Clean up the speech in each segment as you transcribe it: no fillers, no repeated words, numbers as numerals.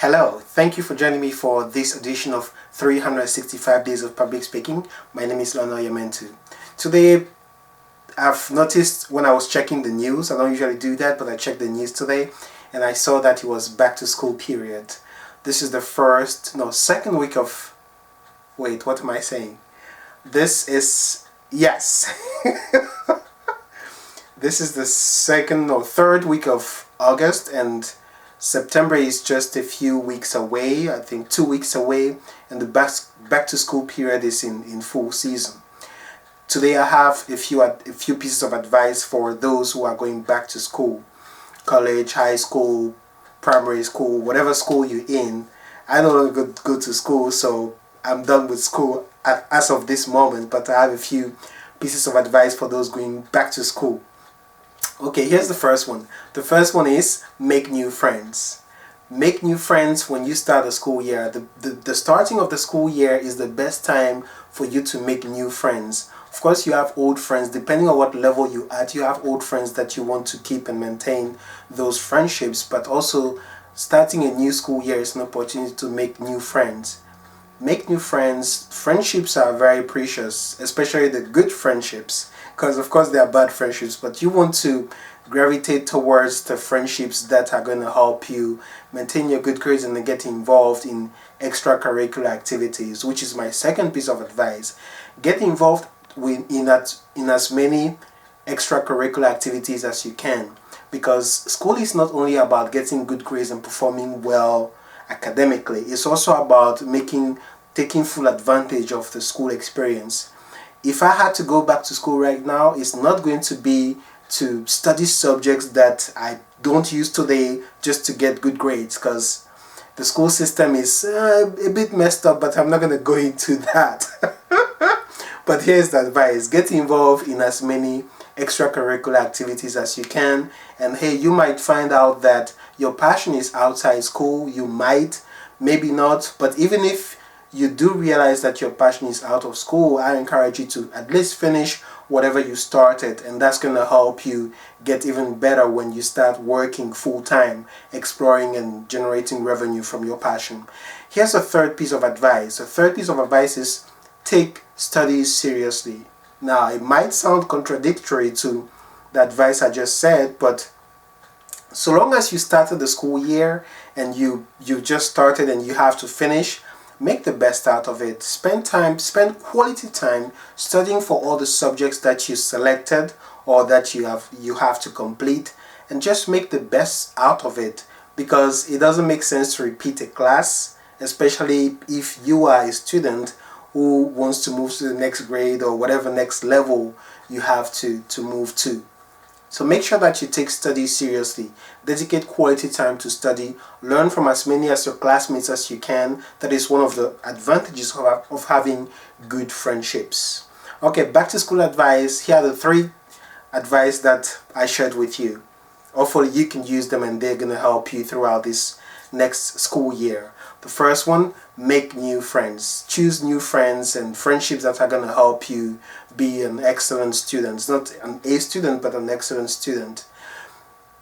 Hello, thank you for joining me for this edition of 365 Days of Public Speaking. My name is Lana Yamentu. Today, I've noticed when I was checking the news, I don't usually do that, but I checked the news today and I saw that it was back to school period. This is the second week of, wait, what am I saying? This is, yes. This is the third week of August, and September is just a few weeks away, I think 2 weeks away, and the back to school period is in full season. Today I have a few pieces of advice for those who are going back to school. College, high school, primary school, whatever school you're in. I don't go to school, so I'm done with school as of this moment, but I have a few pieces of advice for those going back to school. Okay, here's the first one. The first one is make new friends. Make new friends when you start the school year. The starting of the school year is the best time for you to make new friends. Of course, you have old friends. Depending on what level you're at, you have old friends that you want to keep and maintain those friendships. But also, starting a new school year is an opportunity to make new friends. Make new friends. Friendships are very precious, especially the good friendships, because of course there are bad friendships, but you want to gravitate towards the friendships that are going to help you maintain your good grades and get involved in extracurricular activities, which is my second piece of advice. Get involved in as many extracurricular activities as you can, because school is not only about getting good grades and performing well academically, it's also about taking full advantage of the school experience. If I had to go back to school right now, it's not going to be to study subjects that I don't use today just to get good grades, because the school system is a bit messed up, but I'm not going to go into that. But here's the advice: get involved in as many extracurricular activities as you can, and hey, you might find out that your passion is outside school. You might, maybe not, but even if you do realize that your passion is out of school, I encourage you to at least finish whatever you started, and that's going to help you get even better when you start working full-time, exploring and generating revenue from your passion. Here's a third piece of advice. The third piece of advice is take studies seriously. Now, it might sound contradictory to the advice I just said, but so long as you started the school year and you just started and you have to finish, make the best out of it. Spend quality time studying for all the subjects that you selected or that you have to complete, and just make the best out of it, because it doesn't make sense to repeat a class, especially if you are a student who wants to move to the next grade or whatever next level you have to move to. So make sure that you take studies seriously. Dedicate quality time to study. Learn from as many as your classmates as you can. That is one of the advantages of having good friendships. Okay, back to school advice. Here are the 3 advice that I shared with you. Hopefully you can use them and they're going to help you throughout this next school year. The first one, make new friends. Choose new friends and friendships that are going to help you be an excellent student. Not an A student, but an excellent student.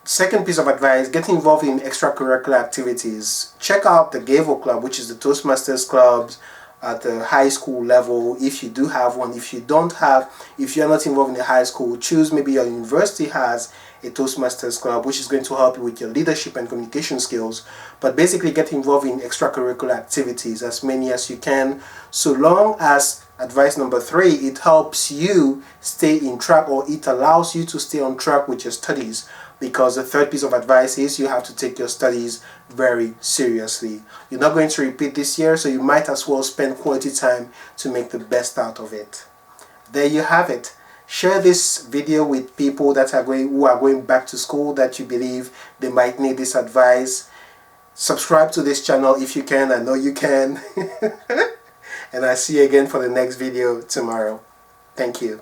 Second piece of advice, get involved in extracurricular activities. Check out the Gavo Club, which is the Toastmasters clubs at the high school level, if you do have one. If you're not involved in the high school, choose, maybe your university has a Toastmasters club, which is going to help you with your leadership and communication skills. But basically, get involved in extracurricular activities, as many as you can, so long as, advice number 3, it helps you stay in track, or it allows you to stay on track with your studies. Because the third piece of advice is you have to take your studies very seriously. You're not going to repeat this year, so you might as well spend quality time to make the best out of it. There you have it. Share this video with people who are going back to school, that you believe they might need this advice. Subscribe to this channel if you can. I know you can. And I'll see you again for the next video tomorrow. Thank you.